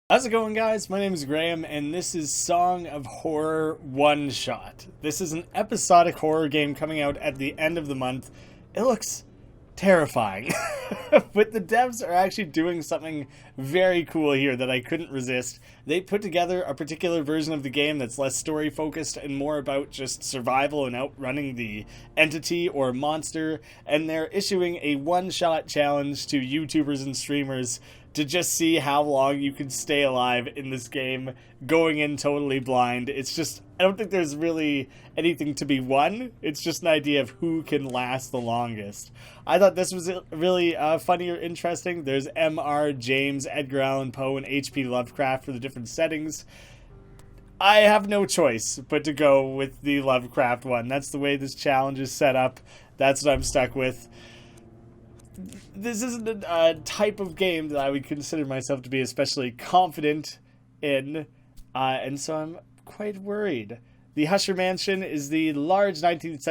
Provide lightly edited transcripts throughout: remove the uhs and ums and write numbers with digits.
How's it going, guys? My name is Graeme, and this is Song of Horror One Shot. This is an episodic horror game coming out at the end of the month. It looks terrifying, but the devs are actually doing something very cool here that I couldn't resist. They put together a particular version of the game that's less story focused and more about just survival and outrunning the entity or monster, and they're issuing a one-shot challenge to YouTubers and streamers to just see how long you can stay alive in this game going in totally blind. It's just, I don't think there's really anything to be won. It's just an idea of who can last the longest. I thought this was really funny or interesting. There's M.R. James, Edgar Allan Poe, and H.P. Lovecraft for the different settings. I have no choice but to go with the Lovecraft one. That's the way this challenge is set up. That's what I'm stuck with. This isn't a type of game that I would consider myself to be especially confident in, and so I'm quite worried. The Husher Mansion is the large 19th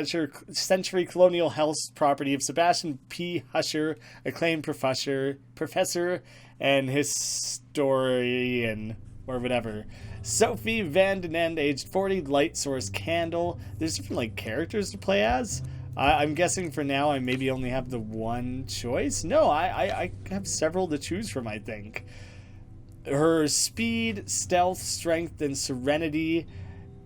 century colonial house property of Sebastian P. Husher, acclaimed professor and historian, or whatever. Sophie Van Den End, aged 40, light source candle. There's different characters to play as. I'm guessing for now I maybe only have the one choice. No, I have several to choose from, I think. Her speed, stealth, strength, and serenity.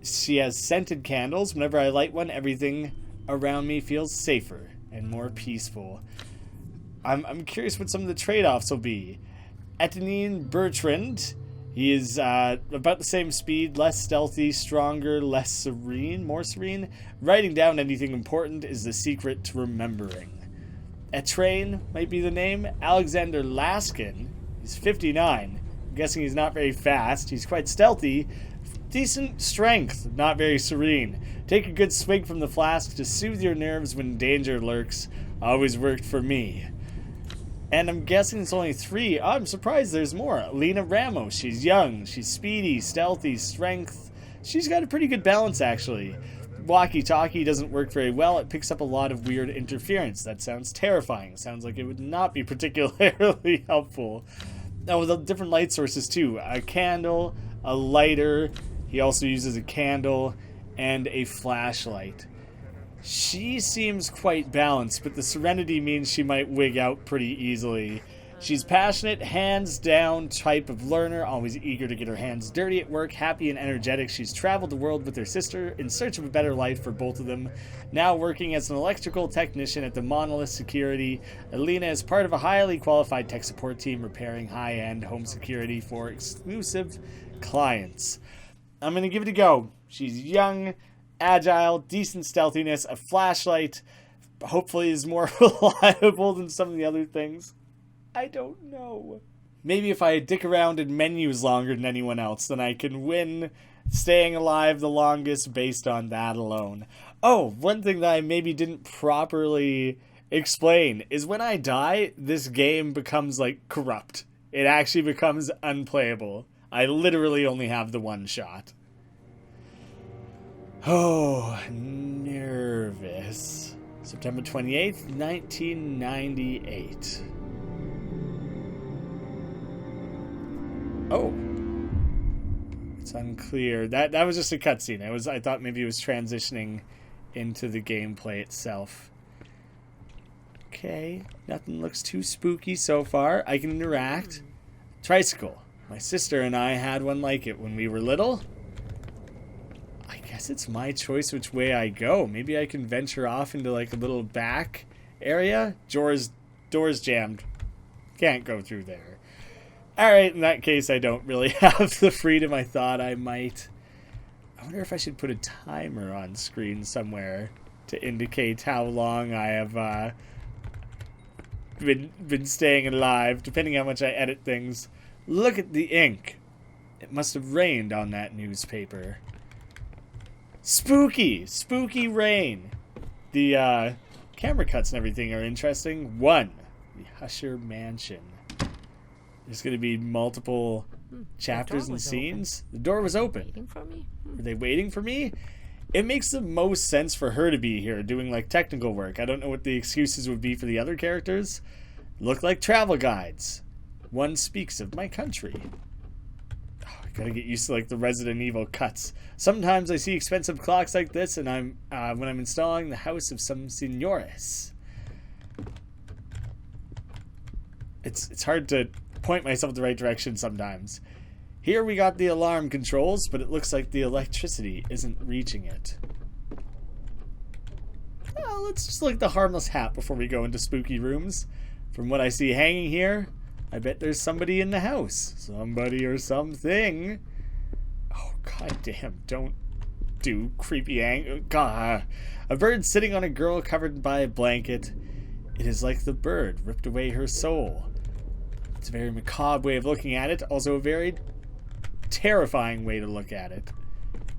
She has scented candles. Whenever I light one, everything around me feels safer and more peaceful. I'm curious what some of the trade-offs will be. Etienne Bertrand. He is about the same speed, less stealthy, stronger, less serene, more serene. Writing down anything important is the secret to remembering. Etrain might be the name. Alexander Laskin. He's 59. I'm guessing he's not very fast. He's quite stealthy. Decent strength, not very serene. Take a good swig from the flask to soothe your nerves when danger lurks. Always worked for me. And I'm guessing it's only 3. I'm surprised there's more. Lena Ramos. She's young. She's speedy, stealthy, strength. She's got a pretty good balance, actually. Walkie-talkie doesn't work very well. It picks up a lot of weird interference. That sounds terrifying. Sounds like it would not be particularly helpful. Oh, the different light sources, too. A candle, a lighter. He also uses a candle and a flashlight. She seems quite balanced, but the serenity means she might wig out pretty easily. She's passionate, hands-down type of learner, always eager to get her hands dirty at work, happy and energetic. She's traveled the world with her sister in search of a better life for both of them. Now working as an electrical technician at the Monolith Security, Alina is part of a highly qualified tech support team repairing high-end home security for exclusive clients. I'm going to give it a go. She's young, agile, decent stealthiness, a flashlight, hopefully is more reliable than some of the other things. I don't know. Maybe if I dick around in menus longer than anyone else, then I can win staying alive the longest based on that alone. Oh, one thing that I maybe didn't properly explain is when I die, this game becomes corrupt. It actually becomes unplayable. I literally only have the one shot. Oh, nervous. September 28th, 1998. Oh. It's unclear. That was just a cutscene. I thought maybe it was transitioning into the gameplay itself. Okay. Nothing looks too spooky so far. I can interact. Tricycle. My sister and I had one like it when we were little. I guess it's my choice which way I go. Maybe I can venture off into a little back area. Doors jammed. Can't go through there. Alright, in that case I don't really have the freedom I thought I might. I wonder if I should put a timer on screen somewhere to indicate how long I have been staying alive, depending how much I edit things. Look at the ink. It must have rained on that newspaper. Spooky rain. The camera cuts and everything are interesting. 1, the Husher Mansion. There's going to be multiple chapters and scenes. The door was open. Waiting for me? Were they waiting for me? It makes the most sense for her to be here doing technical work. I don't know what the excuses would be for the other characters. Look like travel guides. One speaks of my country. Gotta get used to like the Resident Evil cuts. Sometimes I see expensive clocks like this, and when I'm installing the house of some señores. It's hard to point myself the right direction sometimes. Here we got the alarm controls, but it looks like the electricity isn't reaching it. Well, let's just look at the harmless hat before we go into spooky rooms. From what I see hanging here, I bet there's somebody in the house. Somebody or something. Oh, goddamn, don't do creepy God. A bird sitting on a girl covered by a blanket. It is like the bird ripped away her soul. It's a very macabre way of looking at it. Also a very terrifying way to look at it.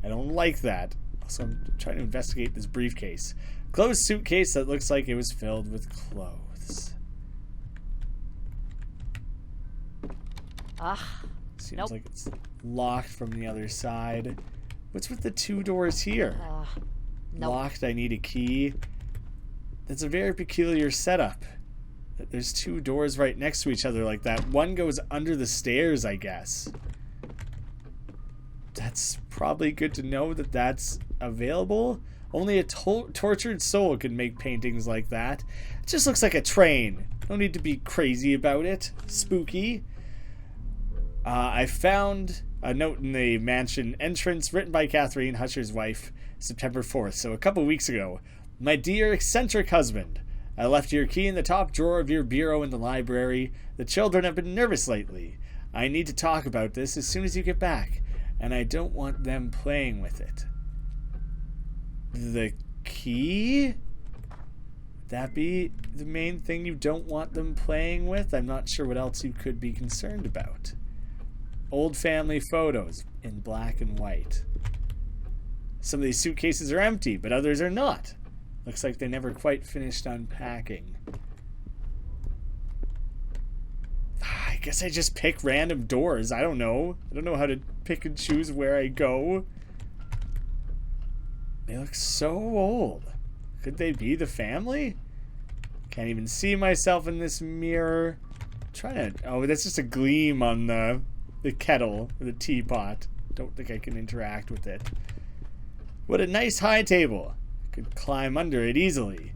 I don't like that. Also, I'm trying to investigate this briefcase. Closed suitcase that looks like it was filled with clothes. Seems like it's locked from the other side. What's with the two doors here? Nope. Locked, I need a key. That's a very peculiar setup. There's two doors right next to each other like that. One goes under the stairs, I guess. That's probably good to know that that's available. Only a tortured soul can make paintings like that. It just looks like a train. No need to be crazy about it. Spooky. I found a note in the mansion entrance written by Catherine, Husher's wife, September 4th, so a couple weeks ago. My dear eccentric husband, I left your key in the top drawer of your bureau in the library. The children have been nervous lately. I need to talk about this as soon as you get back, and I don't want them playing with it. The key? Would that be the main thing you don't want them playing with? I'm not sure what else you could be concerned about. Old family photos in black and white. Some of these suitcases are empty, but others are not. Looks like they never quite finished unpacking. I guess I just pick random doors. I don't know. I don't know how to pick and choose where I go. They look so old. Could they be the family? Can't even see myself in this mirror. I'm trying to... Oh, that's just a gleam on the kettle or the teapot. Don't think I can interact with it. What a nice high table. I could climb under it easily.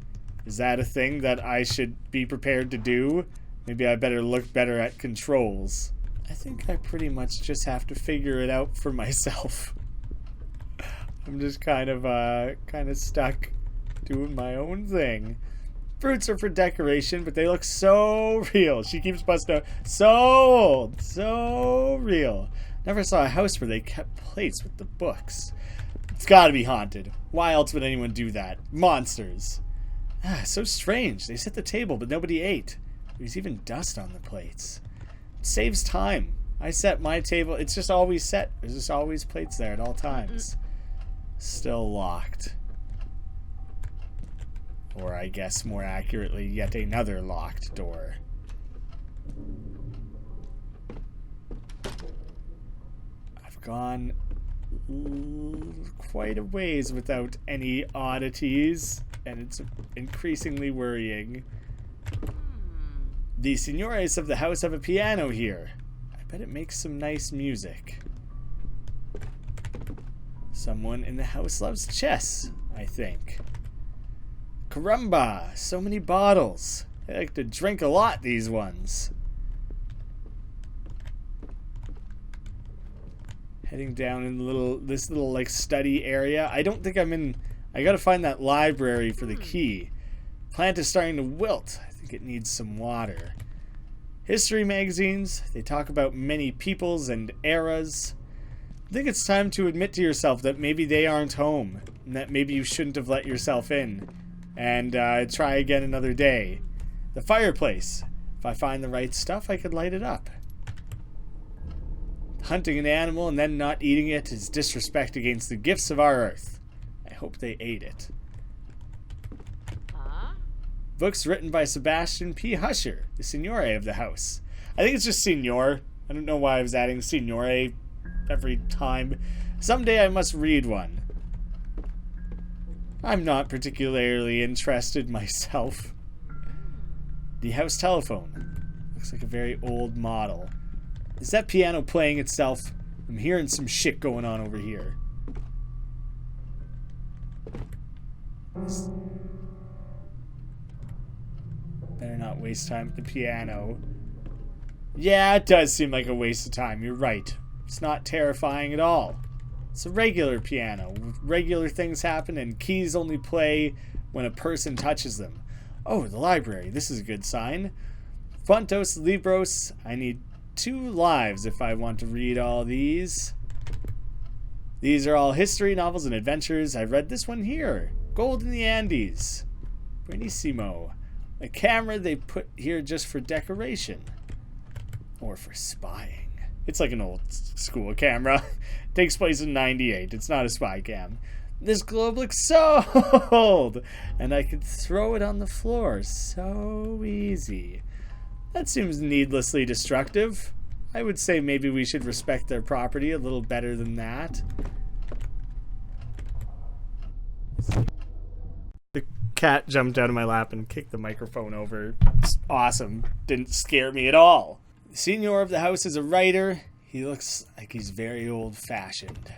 Is that a thing that I should be prepared to do? Maybe I better look better at controls. I think I pretty much just have to figure it out for myself. I'm just kind of stuck doing my own thing. Fruits are for decoration, but they look so real. She keeps busting out. So old. So real. Never saw a house where they kept plates with the books. It's gotta be haunted. Why else would anyone do that? Monsters. So strange. They set the table, but nobody ate. There's even dust on the plates. It saves time. I set my table. It's just always set. There's just always plates there at all times. Still locked. Or I guess more accurately, yet another locked door. I've gone quite a ways without any oddities, and it's increasingly worrying. The señores of the house have a piano here. I bet it makes some nice music. Someone in the house loves chess, I think. Caramba, so many bottles. They like to drink a lot, these ones. Heading down in this little like study area. I don't think I'm in... I gotta find that library for the key. Plant is starting to wilt. I think it needs some water. History magazines. They talk about many peoples and eras. I think it's time to admit to yourself that maybe they aren't home. And that maybe you shouldn't have let yourself in. And try again another day. The fireplace. If I find the right stuff, I could light it up. Hunting an animal and then not eating it is disrespect against the gifts of our earth. I hope they ate it. Books written by Sebastian P. Husher, the signore of the house. I think it's just signor. I don't know why I was adding signore every time. Someday I must read one. I'm not particularly interested myself. The house telephone. Looks like a very old model. Is that piano playing itself? I'm hearing some shit going on over here. Better not waste time at the piano. Yeah, it does seem like a waste of time. You're right. It's not terrifying at all. It's a regular piano. Regular things happen and keys only play when a person touches them. Oh, the library. This is a good sign. Fontos Libros. I need 2 lives if I want to read all these. These are all history novels and adventures. I've read this one here. Gold in the Andes. Buenissimo. A camera they put here just for decoration. Or for spying. It's like an old school camera. Takes place in 98. It's not a spy cam. This globe looks so old. And I could throw it on the floor so easy. That seems needlessly destructive. I would say maybe we should respect their property a little better than that. The cat jumped out of my lap and kicked the microphone over. It's awesome. Didn't scare me at all. The senior of the house is a writer. He looks like he's very old-fashioned.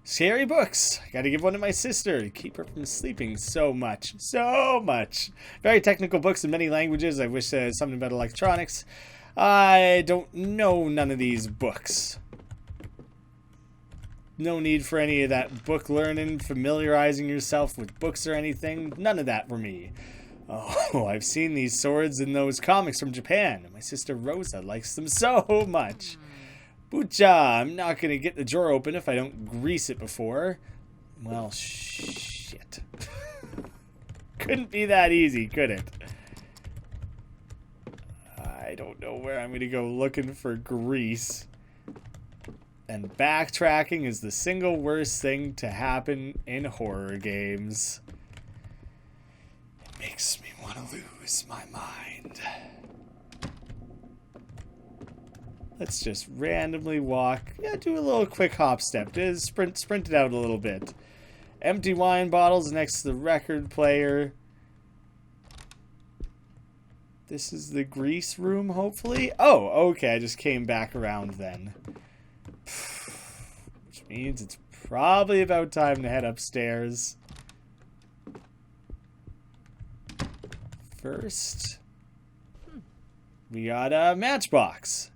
Scary books. I gotta give one to my sister to keep her from sleeping so much. So much. Very technical books in many languages. I wish there was something about electronics. I don't know none of these books. No need for any of that book learning, familiarizing yourself with books or anything. None of that for me. Oh, I've seen these swords in those comics from Japan. My sister Rosa likes them so much. Bucha, I'm not going to get the drawer open if I don't grease it before. Well, shit. Couldn't be that easy, could it? I don't know where I'm going to go looking for grease. And backtracking is the single worst thing to happen in horror games. It makes me want to lose my mind. Let's just randomly walk. Yeah, do a little quick hop step. Just sprint it out a little bit. Empty wine bottles next to the record player. This is the grease room, hopefully. Oh, okay. I just came back around then. Which means it's probably about time to head upstairs. First, we got a matchbox.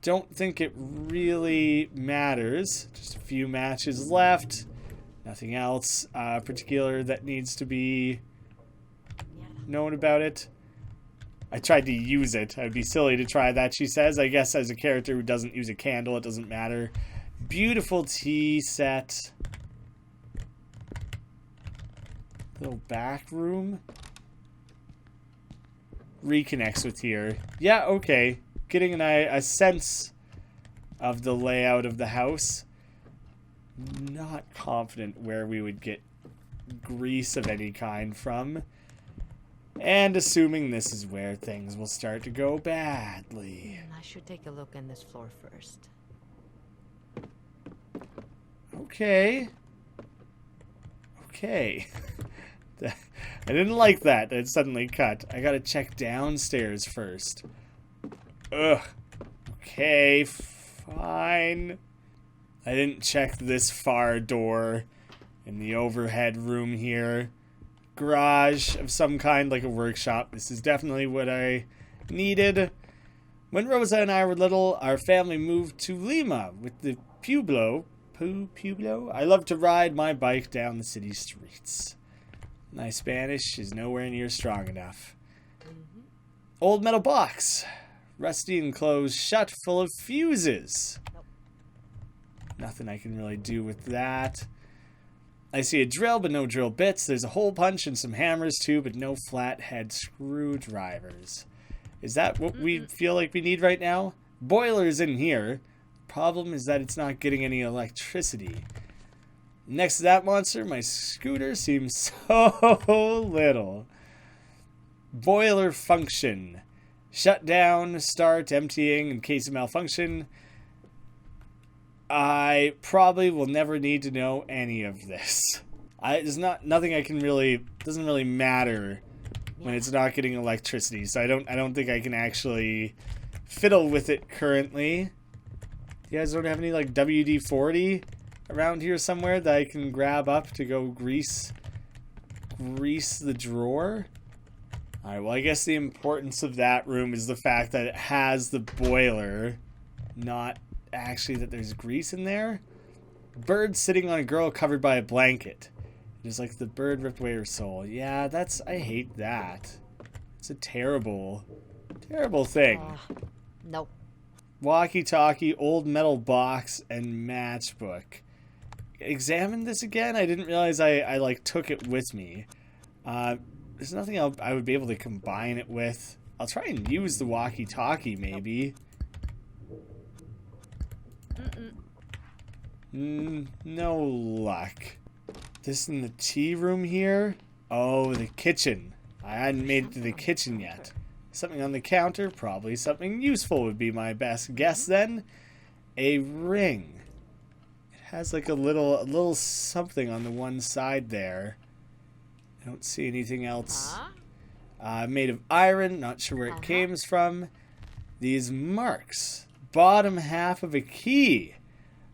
Don't think it really matters. Just a few matches left. Nothing else particular that needs to be known about it. I tried to use it. I'd be silly to try that, she says. I guess as a character who doesn't use a candle, it doesn't matter. Beautiful tea set. Little back room. Reconnects with here. Yeah, okay. Getting a sense of the layout of the house. Not confident where we would get grease of any kind from. And assuming this is where things will start to go badly. I should take a look on this floor first. Okay. Okay. I didn't like that. It suddenly cut. I gotta check downstairs first. Ugh. Okay, fine. I didn't check this far door in the overhead room here. Garage of some kind, like a workshop. This is definitely what I needed. When Rosa and I were little, our family moved to Lima with the Pueblo. Pueblo? I love to ride my bike down the city streets. My Spanish is nowhere near strong enough. Old metal box. Rusty and closed shut, full of fuses. Nothing I can really do with that. I see a drill, but no drill bits. There's a hole punch and some hammers too, but no flathead screwdrivers. Is that what we feel like we need right now? Boiler's in here. Problem is that it's not getting any electricity. Next to that monster, my scooter seems so little. Boiler function. Shut down, start, emptying in case of malfunction. I probably will never need to know any of this. There's nothing I can really, doesn't really matter when it's not getting electricity. So I don't think I can actually fiddle with it currently. You guys don't have any like WD-40 around here somewhere that I can grab up to go grease the drawer? Alright, well I guess the importance of that room is the fact that it has the boiler, not actually that there's grease in there. Bird sitting on a girl covered by a blanket. It's like the bird ripped away her soul. Yeah, I hate that. It's a terrible, terrible thing. Nope. Walkie-talkie, old metal box, and matchbook. Examine this again? I didn't realize I like took it with me. There's nothing I would be able to combine it with. I'll try and use the walkie-talkie maybe. No luck. This in the tea room here? Oh, the kitchen. I hadn't made it to the kitchen yet. Something on the counter, probably something useful would be my best guess then. A ring. It has like a little something on the one side there. I don't see anything else. Made of iron, not sure where it came from. These marks. Bottom half of a key.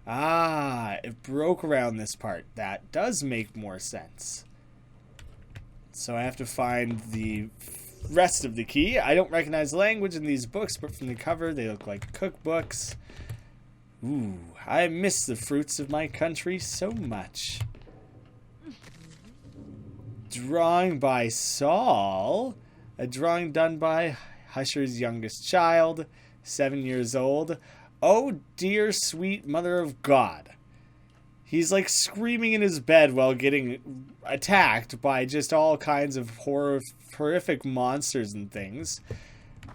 Ah, it broke around this part. That does make more sense. So I have to find the rest of the key. I don't recognize the language in these books, but from the cover they look like cookbooks. Ooh, I miss the fruits of my country so much. Drawing by Saul. A drawing done by Husher's youngest child, 7 years old. Oh dear sweet mother of God. He's like screaming in his bed while getting attacked by just all kinds of horrific monsters and things.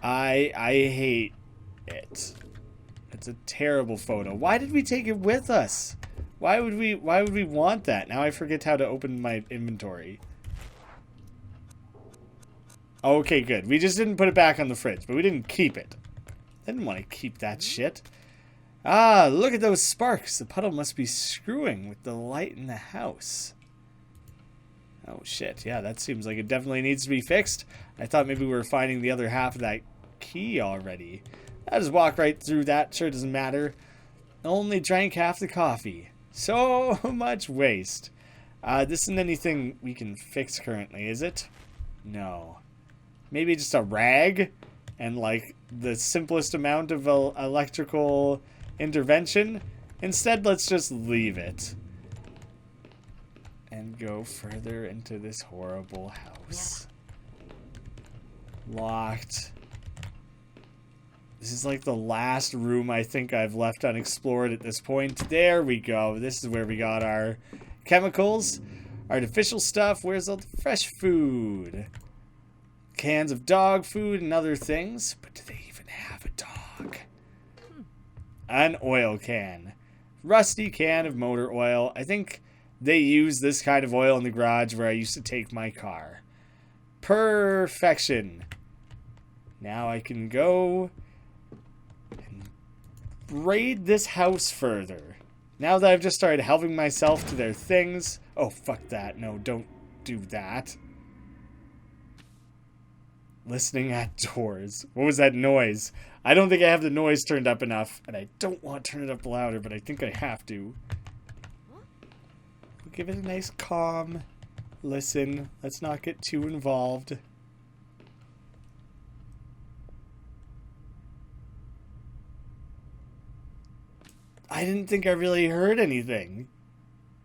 I hate it. It's a terrible photo. Why did we take it with us? Why would we want that? Now I forget how to open my inventory. Okay, good. We just didn't put it back on the fridge, but we didn't keep it. I didn't want to keep that shit. Ah, look at those sparks. The puddle must be screwing with the light in the house. Oh, shit. Yeah, that seems like it definitely needs to be fixed. I thought maybe we were finding the other half of that key already. I'll just walk right through that. Sure doesn't matter. Only drank half the coffee. So much waste. This isn't anything we can fix currently, is it? No. Maybe just a rag and like the simplest amount of electrical intervention. Instead, let's just leave it and go further into this horrible house. Locked. This is like the last room I think I've left unexplored at this point. There we go. This is where we got our chemicals, artificial stuff. Where's all the fresh food? Cans of dog food and other things. But do they even have a dog? An oil can. Rusty can of motor oil. I think they use this kind of oil in the garage where I used to take my car. Perfection. Now I can go and raid this house further. Now that I've just started helping myself to their things. Oh, fuck that. No, don't do that. Listening at doors. What was that noise? I don't think I have the noise turned up enough, and I don't want to turn it up louder, but I think I have to. We'll give it a nice calm listen. Let's not get too involved. I didn't think I really heard anything.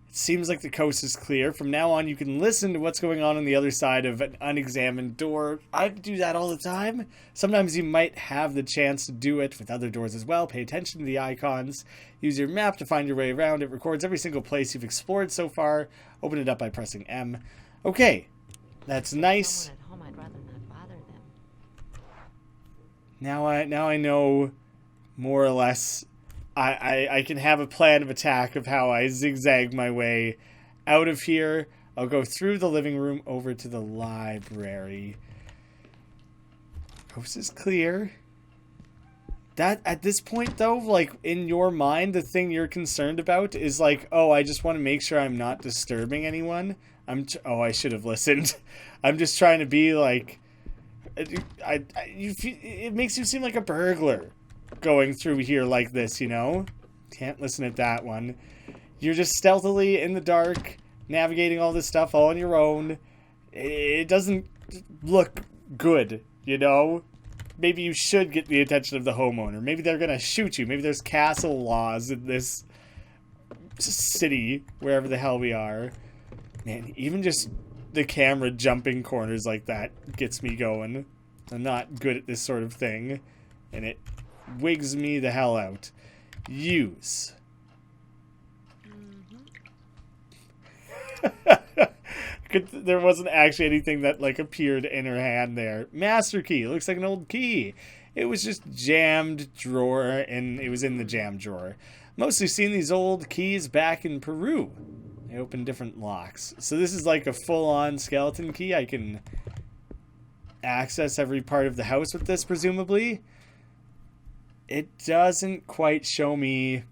It seems like the coast is clear. From now on, you can listen to what's going on the other side of an unexamined door. I do that all the time. Sometimes you might have the chance to do it with other doors as well. Pay attention to the icons. Use your map to find your way around. It records every single place you've explored so far. Open it up by pressing M. Okay, that's nice. Someone at home, I'd rather not bother them. Now I know more or less. I can have a plan of attack of how I zigzag my way out of here. I'll go through the living room over to the library. Coast is clear. That at this point though, like in your mind, the thing you're concerned about is like, oh, I just want to make sure I'm not disturbing anyone. Oh, I should have listened. I'm just trying to be like, it makes you seem like a burglar going through here like this, you know? Can't listen at that one. You're just stealthily in the dark, navigating all this stuff all on your own. It doesn't look good, you know? Maybe you should get the attention of the homeowner. Maybe they're gonna shoot you. Maybe there's castle laws in this city, wherever the hell we are. Man, even just the camera jumping corners like that gets me going. I'm not good at this sort of thing, and it wigs me the hell out. Use. There wasn't actually anything that like appeared in her hand there. Master key. It looks like an old key. It was just jammed drawer, and it was in the jam drawer. Mostly seen these old keys back in Peru. They open different locks. So this is like a full-on skeleton key. I can access every part of the house with this, presumably. It doesn't quite show me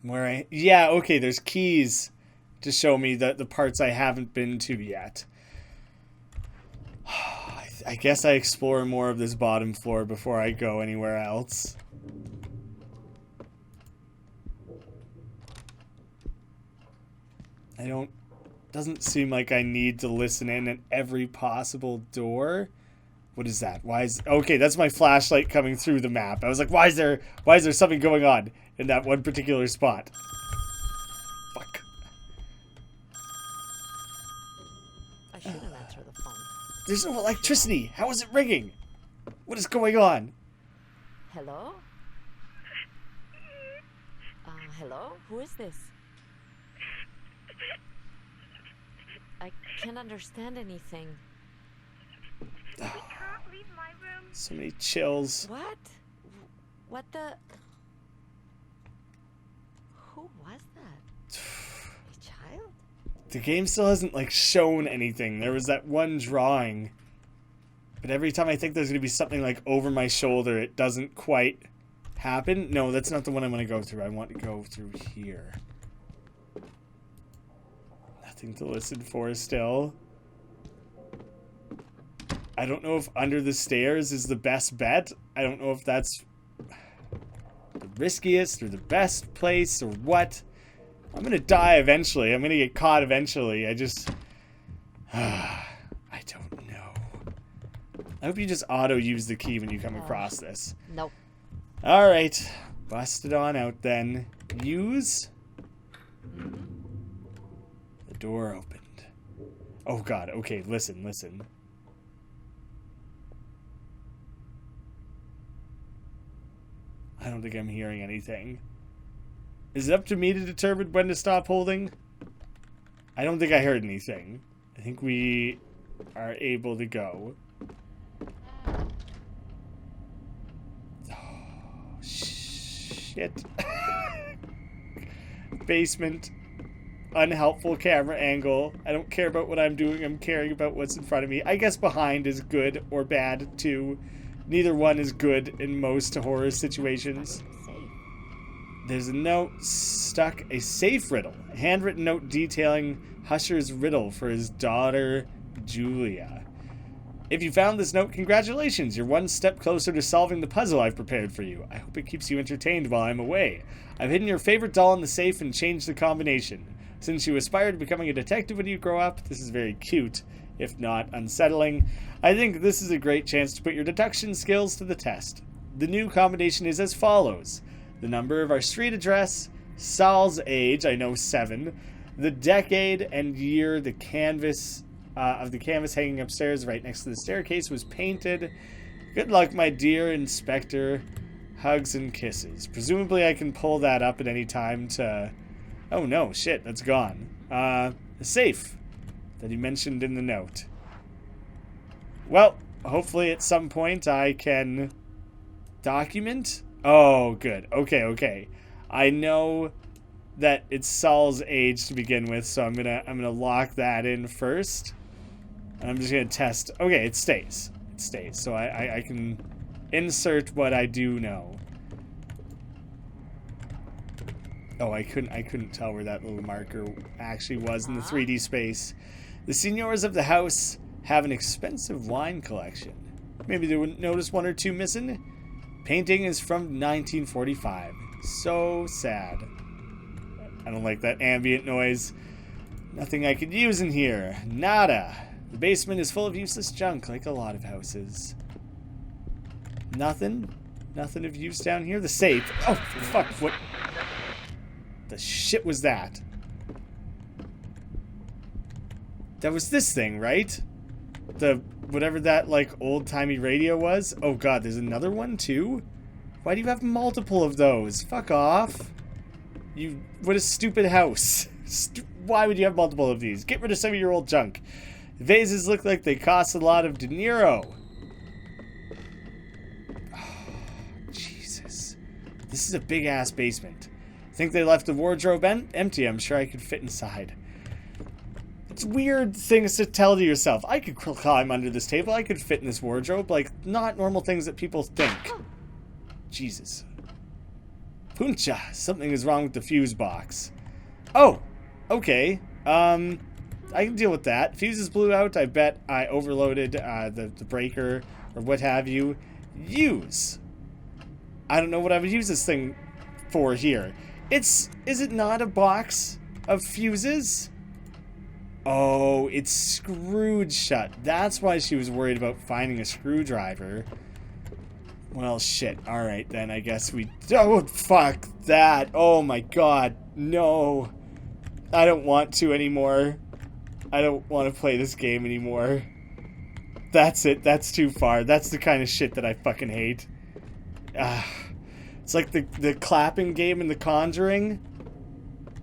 where I... Yeah, okay, there's keys to show me the parts I haven't been to yet. I guess I explore more of this bottom floor before I go anywhere else. Doesn't seem like I need to listen in at every possible door. What is that? Okay, that's my flashlight coming through the map. I was like, why is there something going on in that one particular spot? Fuck. I shouldn't answer the phone. There's no electricity. How is it ringing? What is going on? Hello? Hello? Who is this? I can't understand anything. I can't leave my room. So many chills. What? What the... Who was that? A child? The game still hasn't shown anything. There was that one drawing. But every time I think there's going to be something over my shoulder, it doesn't quite happen. No, that's not the one I want to go through. I want to go through here. Nothing to listen for still. I don't know if under the stairs is the best bet. I don't know if that's the riskiest or the best place or what. I'm gonna die eventually. I'm gonna get caught eventually. I don't know. I hope you just auto-use the key when you come across this. Nope. Alright. Bust it on out then. Use. The door opened. Oh god, okay, listen. I don't think I'm hearing anything. Is it up to me to determine when to stop holding? I don't think I heard anything. I think we are able to go. Oh, shit. Basement. Unhelpful camera angle. I don't care about what I'm doing. I'm caring about what's in front of me. I guess behind is good or bad, too. Neither one is good in most horror situations. There's a note stuck, a safe riddle. A handwritten note detailing Husher's riddle for his daughter, Julia. If you found this note, congratulations. You're one step closer to solving the puzzle I've prepared for you. I hope it keeps you entertained while I'm away. I've hidden your favorite doll in the safe and changed the combination. Since you aspire to becoming a detective when you grow up, this is very cute, if not unsettling. I think this is a great chance to put your deduction skills to the test. The new combination is as follows. The number of our street address, Saul's age, I know 7, the decade and year the canvas of the canvas hanging upstairs right next to the staircase was painted. Good luck, my dear Inspector. Hugs and kisses. Presumably I can pull that up at any time to... Oh no, shit, that's gone. The safe that he mentioned in the note. Well, hopefully at some point I can document. Oh, good. Okay. I know that it's Saul's age to begin with, so I'm gonna lock that in first. And I'm just gonna test. Okay, it stays. So I can insert what I do know. Oh, I couldn't tell where that little marker actually was in the 3D space. The seniors of the house have an expensive wine collection. Maybe they wouldn't notice one or two missing. Painting is from 1945. So sad. I don't like that ambient noise. Nothing I could use in here. Nada. The basement is full of useless junk, like a lot of houses. Nothing? Nothing of use down here? The safe. Oh, fuck. What the shit was that? That was this thing, right? The, whatever that, like, old-timey radio was? Oh god, there's another one, too? Why do you have multiple of those? Fuck off. You, what a stupid house. Why would you have multiple of these? Get rid of some of your old junk. The vases look like they cost a lot of dinero. Oh, Jesus. This is a big-ass basement. Think they left the wardrobe empty? I'm sure I could fit inside. It's weird things to tell to yourself. I could climb under this table. I could fit in this wardrobe. Like, not normal things that people think. Jesus. Puncha, something is wrong with the fuse box. Oh, okay. I can deal with that. Fuses blew out. I bet I overloaded the breaker or what have you. Use. I don't know what I would use this thing for here. Is it not a box of fuses? Oh, it's screwed shut. That's why she was worried about finding a screwdriver. Well, shit. Alright, then I guess we... Oh, fuck that. Oh, my God. No. I don't want to anymore. I don't want to play this game anymore. That's it. That's too far. That's the kind of shit that I fucking hate. It's like the clapping game in The Conjuring.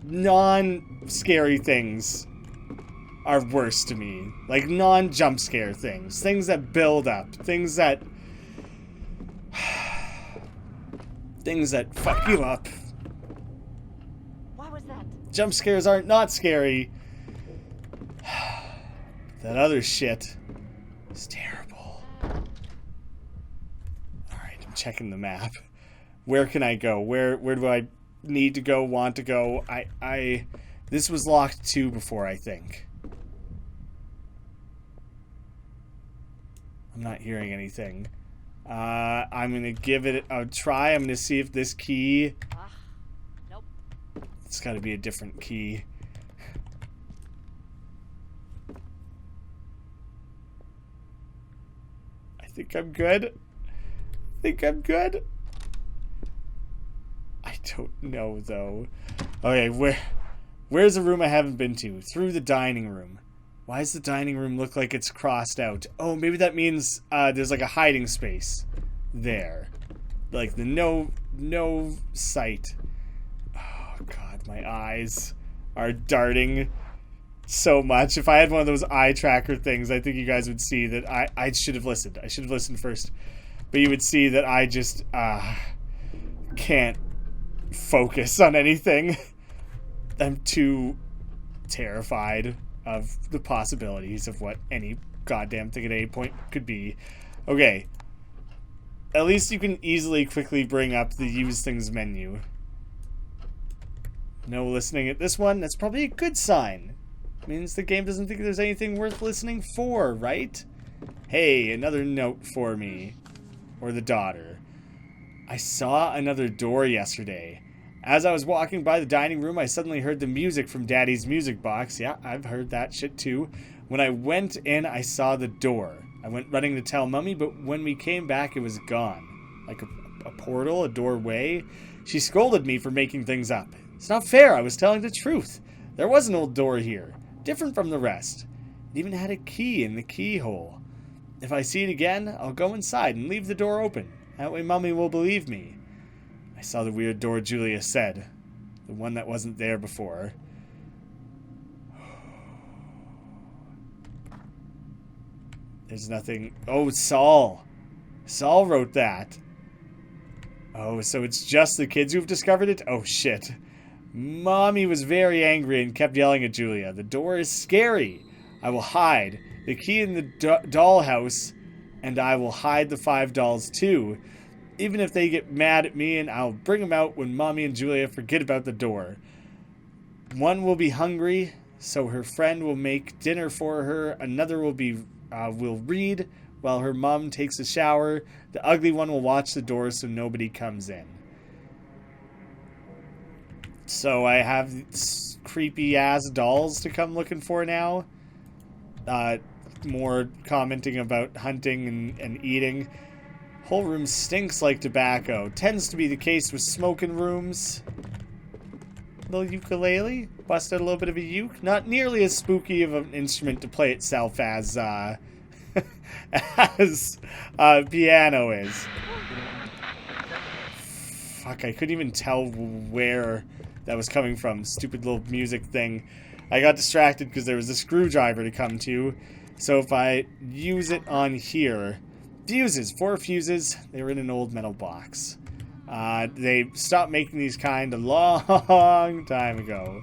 Non-scary things are worse to me. Like, non-jump scare things. Things that build up. Things that... things that fuck you up. What was that? Jump scares aren't not scary. That other shit is terrible. Alright, I'm checking the map. Where can I go? Where do I need to go, want to go? This was locked too before, I think. I'm not hearing anything. I'm gonna give it a try. I'm gonna see if this key... Nope. It's gotta be a different key. I think I'm good. I don't know, though. Okay, where's the room I haven't been to? Through the dining room. Why does the dining room look like it's crossed out? Oh, maybe that means there's like a hiding space there. Like the no sight. Oh, God, my eyes are darting so much. If I had one of those eye tracker things, I think you guys would see that I should have listened. I should have listened first. But you would see that I just can't focus on anything. I'm too terrified of the possibilities of what any goddamn thing at any point could be. Okay. At least you can easily quickly bring up the use things menu. No listening at this one. That's probably a good sign. Means the game doesn't think there's anything worth listening for, right? Hey, another note for me. Or the daughter. I saw another door yesterday. As I was walking by the dining room, I suddenly heard the music from Daddy's music box. Yeah, I've heard that shit too. When I went in, I saw the door. I went running to tell Mummy, but when we came back, it was gone. Like a portal, a doorway. She scolded me for making things up. It's not fair, I was telling the truth. There was an old door here, different from the rest. It even had a key in the keyhole. If I see it again, I'll go inside and leave the door open. That way Mummy will believe me. I saw the weird door Julia said. The one that wasn't there before. There's nothing... Oh, Saul. Saul wrote that. Oh, so it's just the kids who've discovered it? Oh, shit. Mommy was very angry and kept yelling at Julia. The door is scary. I will hide. The key in the dollhouse, and I will hide the 5 dolls too. Even if they get mad at me, and I'll bring them out when Mommy and Julia forget about the door. One will be hungry, so her friend will make dinner for her. Another will read while her mom takes a shower. The ugly one will watch the door so nobody comes in. So I have creepy ass dolls to come looking for now. More commenting about hunting and eating. Whole room stinks like tobacco. Tends to be the case with smoking rooms. Little ukulele. Busted a little bit of a uke. Not nearly as spooky of an instrument to play itself as as piano is. Fuck, I couldn't even tell where that was coming from. Stupid little music thing. I got distracted because there was a screwdriver to come to. So if I use it on here... Fuses. 4 fuses. They were in an old metal box. They stopped making these kind a long time ago.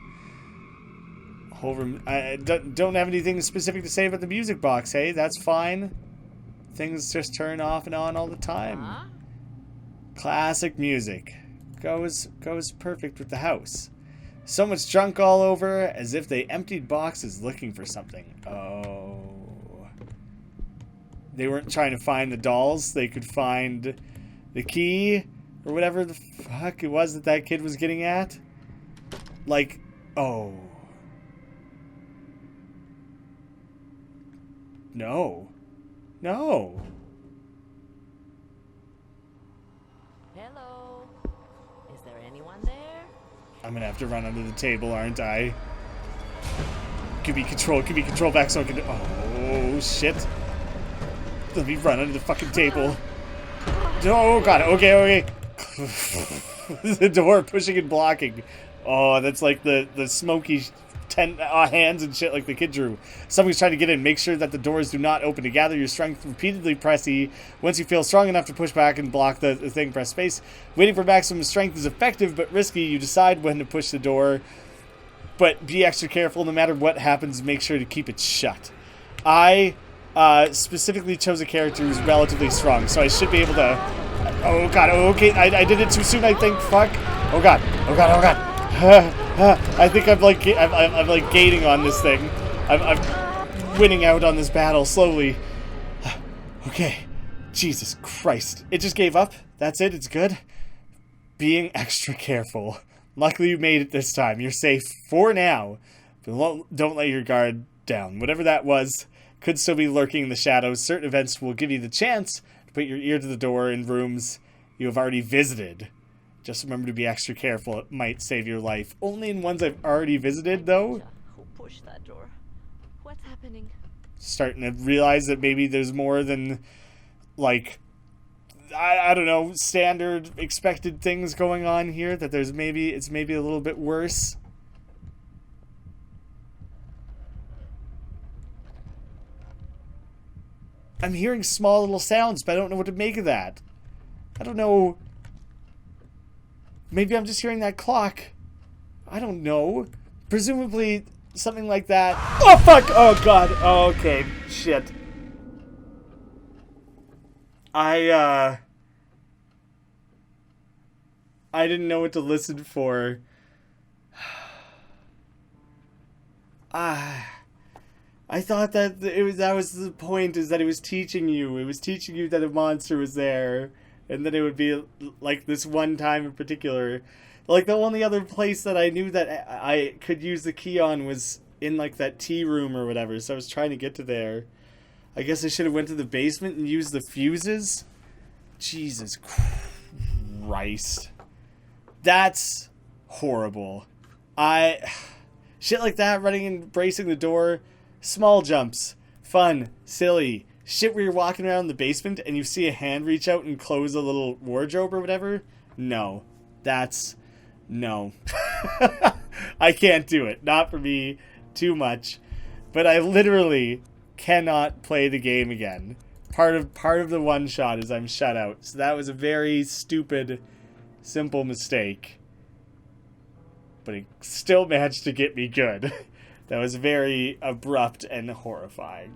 Whole room... I don't have anything specific to say about the music box, hey? That's fine. Things just turn off and on all the time. Classic music. Goes perfect with the house. So much junk all over, as if they emptied boxes looking for something. Oh. They weren't trying to find the dolls. They could find the key, or whatever the fuck it was that kid was getting at. Like, oh. No. No. Hello. Is there anyone there? I'm gonna have to run under the table, aren't I? Give me control back so I can... Oh, shit. Let me run under the fucking table. Oh, God. Okay. The door pushing and blocking. Oh, that's like the smoky hands and shit like the kid drew. Somebody's trying to get in. Make sure that the doors do not open. To gather your strength, repeatedly press E. Once you feel strong enough to push back and block the thing, press space. Waiting for maximum strength is effective but risky. You decide when to push the door. But be extra careful. No matter what happens, make sure to keep it shut. I specifically chose a character who's relatively strong, so I should be able to... Oh, God. Oh, okay. I did it too soon, I think. Fuck. Oh, God. I think I'm like gaining on this thing. I'm winning out on this battle slowly. Okay. Jesus Christ. It just gave up. That's it. It's good. Being extra careful. Luckily you made it this time. You're safe for now. But don't let your guard down. Whatever that was could still be lurking in the shadows. Certain events will give you the chance to put your ear to the door in rooms you have already visited. Just remember to be extra careful. It might save your life. Only in ones I've already visited, though. Who pushed that door? What's happening? Starting to realize that maybe there's more than, like, I don't know, standard expected things going on here. That it's maybe a little bit worse. I'm hearing small little sounds, but I don't know what to make of that. I don't know. Maybe I'm just hearing that clock. I don't know. Presumably something like that. Oh, fuck! Oh, God. Oh, okay. Shit. I didn't know what to listen for. I thought that that was the point, is that it was teaching you. It was teaching you that a monster was there. And then it would be like this one time in particular. Like the only other place that I knew that I could use the key on was in like that tea room or whatever. So I was trying to get to there. I guess I should have went to the basement and used the fuses. Jesus Christ. That's horrible. Shit like that, running and bracing the door. Small jumps. Fun. Silly. Shit where you're walking around the basement and you see a hand reach out and close a little wardrobe or whatever. No. No. I can't do it. Not for me. Too much. But I literally cannot play the game again. Part of the one shot is I'm shut out. So that was a very stupid, simple mistake. But it still managed to get me good. That was very abrupt and horrifying.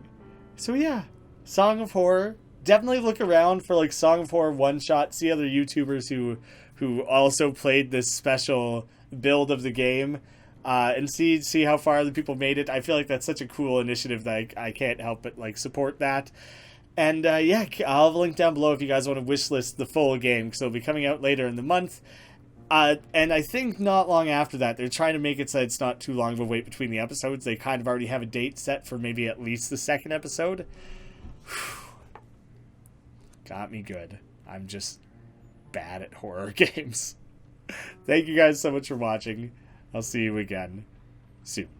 So yeah. Song of Horror. Definitely look around for like Song of Horror one shot. See other YouTubers who also played this special build of the game, and see how far the people made it. I feel like that's such a cool initiative that I can't help but like support that. And yeah, I'll have a link down below if you guys want to wishlist the full game, because it'll be coming out later in the month. And I think not long after that, they're trying to make it so it's not too long of a wait between the episodes. They kind of already have a date set for maybe at least the second episode. Got me good. I'm just bad at horror games. Thank you guys so much for watching. I'll see you again soon.